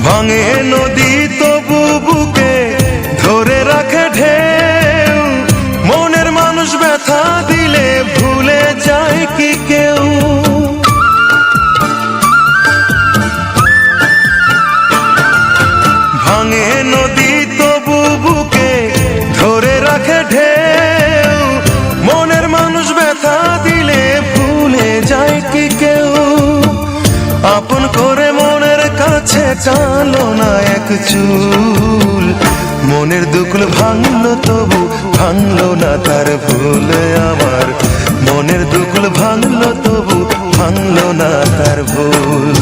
ভাঙে নদী তবু বুকে ধরে রাখে ঢেউ, মনের মানুষ ব্যথা দিলে ভুলে যায় কি কেউ? ভাঙে নদী তবু বুকে ধরে রাখে ঢেউ, মনের মানুষ ব্যথা দিলে ভুলে যায় কি কেউ? আপন করে মনের কাছে টানলো না এক চুল, মনের দুকুল ভাঙলো তবু ভাঙলো না তার ভুল। আমার মনের দুকুল ভাঙলো তবু ভাঙলো না তার ভুল।